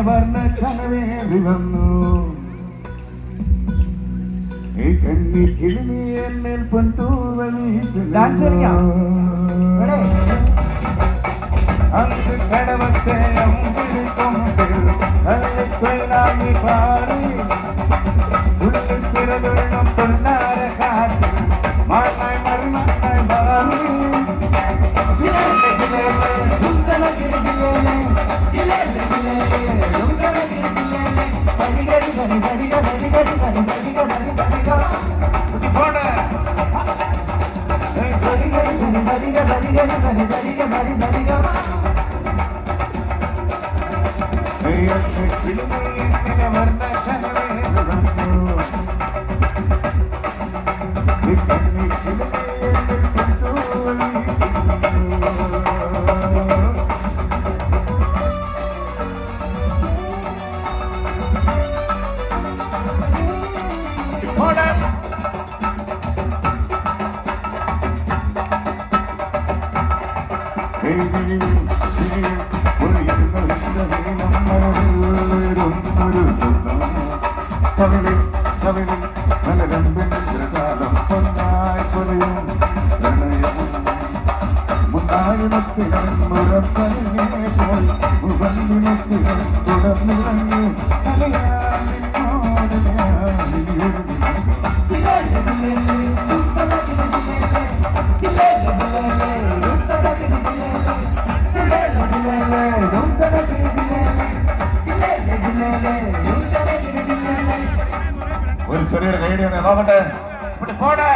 വർണ്ണ കനവേറി വന്നു കന്നി കിളിനി എന്നിൽ പൊൻതൂവൽ വീശുന്നു അന്ന് കടവത്തെ അമ്പിളി കൊമ്പിൽ അള്ളിക്കൊയിലാങ്ങി പാടി ഉള്ളിൽ തിരതൊഴും പൊന്നാര കാറ്റിൽ മാറായി മറിമാറായി മാറി ഒരു ചെറിയൊരു കൈഡിയാണ് നോക്കട്ടെ ഇവിടെ പോട്ടെ